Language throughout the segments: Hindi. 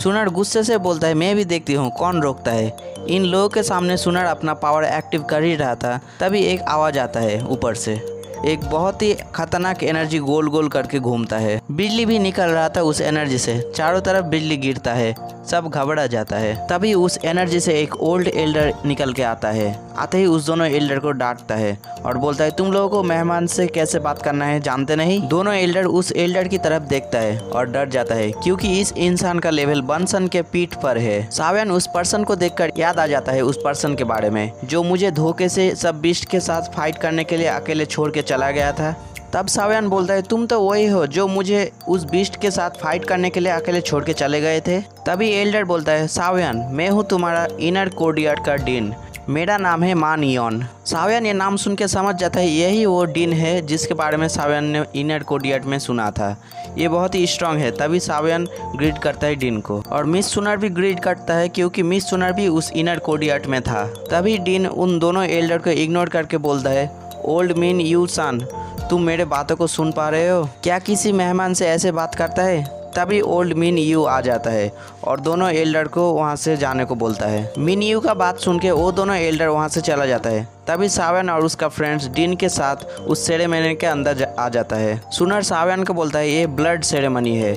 सुनर गुस्से से बोलता है, मैं भी देखती हूँ कौन रोकता है। इन लोगों के सामने सुनर अपना पावर एक्टिव कर ही रहा था, तभी एक आवाज़ आता है ऊपर से। एक बहुत ही खतरनाक एनर्जी गोल गोल करके घूमता है। बिजली भी निकल रहा था उस एनर्जी से, चारों तरफ बिजली गिरता है, सब घबरा जाता है। तभी उस एनर्जी से एक ओल्ड एल्डर निकल के आता है। आते ही उस दोनों एल्डर को डांटता है और बोलता है, तुम लोगों को मेहमान से कैसे बात करना है जानते नहीं। दोनों एल्डर उस एल्डर की तरफ देखता है और डर जाता है, क्योंकि इस इंसान का लेवल बंसन के पीठ पर है। सावियन उस पर्सन को देखकर याद आ जाता है उस पर्सन के बारे में, जो मुझे धोखे से सब बीस्ट के साथ फाइट करने के लिए अकेले छोड़ के चला गया था। तब सावियन बोलता है, तुम तो वही हो जो मुझे उस बीस्ट के साथ फाइट करने के लिए अकेले छोड़ के चले गए थे। तभी एल्डर बोलता है, सावियन मैं हूँ तुम्हारा इनर कोर्टियार्ड का डीन, मेरा नाम है मान योन। सावियन ये नाम सुन के समझ जाता है यही वो डीन है जिसके बारे में सावियन ने इनर कोर्टियार्ड में सुना था। ये बहुत ही स्ट्रांग है। तभी सावियन ग्रीट करता है डीन को, और मिस सुनर भी ग्रीट करता है, क्योंकि मिस सुनर भी उस इनर कोर्टियार्ड में था। तभी डीन उन दोनों एल्डर को इग्नोर करके बोलता है, ओल्ड मीन यू सन, तुम मेरे बातों को सुन पा रहे हो? क्या किसी मेहमान से ऐसे बात करता है? तभी ओल्ड मिन यू आ जाता है और दोनों एल्डर को वहाँ से जाने को बोलता है। मिन यू का बात सुन के वो दोनों एल्डर वहाँ से चला जाता है। तभी सावियन और उसका फ्रेंड्स डीन के साथ उस सेरेमनी के अंदर आ जाता है। सुनर सावियन को बोलता है, ये ब्लड सेरेमनी है,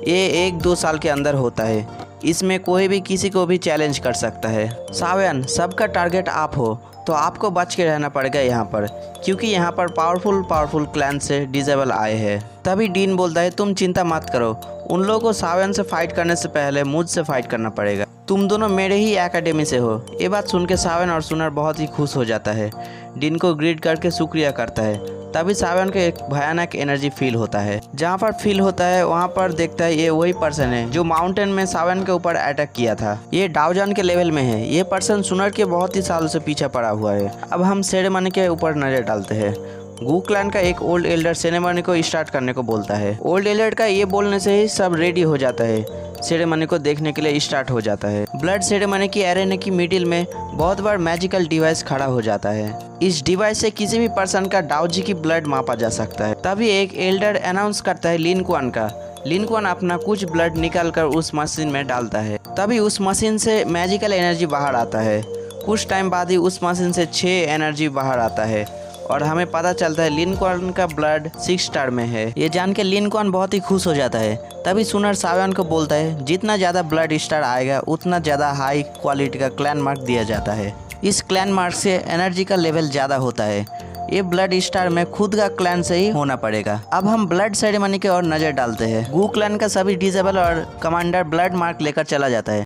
ये 1-2 साल के अंदर होता है, इसमें कोई भी किसी को भी चैलेंज कर सकता है। सावियन, सबका टारगेट आप हो, तो आपको बच के रहना पड़ेगा यहाँ पर, क्योंकि यहाँ पर पावरफुल क्लैन से डिसेबल आए हैं। तभी डीन बोलता है, तुम चिंता मत करो, उन लोगों को सावियन से फाइट करने से पहले मुझसे फाइट करना पड़ेगा, तुम दोनों मेरे ही एकेडमी से हो। ये बात सुन के सावियन और सुनर बहुत ही खुश हो जाता है, डीन को ग्रीट करके शुक्रिया करता है। तभी सावियन को एक भयानक एनर्जी फील होता है। जहाँ पर फील होता है वहाँ पर देखता है ये वही पर्सन है जो माउंटेन में सावियन के ऊपर अटैक किया था। ये डाउजान के लेवल में है। ये पर्सन सुनर के बहुत ही सालों से पीछे पड़ा हुआ है। अब हम सेरेमनी के ऊपर नजर डालते हैं। गू क्लैन का एक ओल्ड एल्डर सेरेमनी को स्टार्ट करने को बोलता है। ओल्ड एल्डर का ये बोलने से ही सब रेडी हो जाता है, सेरेमनी को देखने के लिए स्टार्ट हो जाता है। ब्लड सेरेमनी की एरेना की मिडिल में बहुत बार मैजिकल डिवाइस खड़ा हो जाता है। इस डिवाइस से किसी भी पर्सन का डाउजी की ब्लड मापा जा सकता है। तभी एक एल्डर अनाउंस करता है लिन क्वान का। लिन क्वान अपना कुछ ब्लड निकालकर उस मशीन में डालता है। तभी उस मशीन से मैजिकल एनर्जी बाहर आता है। कुछ टाइम बाद ही उस मशीन से 6 एनर्जी बाहर आता है और हमें पता चलता है लिन क्वान का ब्लड 6 स्टार में है। ये जान के लिन क्वान बहुत ही खुश हो जाता है। तभी सुनर सावियन को बोलता है, जितना ज़्यादा ब्लड स्टार आएगा उतना ज़्यादा हाई क्वालिटी का क्लैन मार्क दिया जाता है। इस क्लैन मार्क से एनर्जी का लेवल ज़्यादा होता है। ये ब्लड स्टार में खुद का क्लैन से ही होना पड़ेगा। अब हम ब्लड सेरेमनी की ओर नज़र डालते हैं। गू क्लैन का सभी डिसेबल और कमांडर ब्लड मार्क लेकर चला जाता है।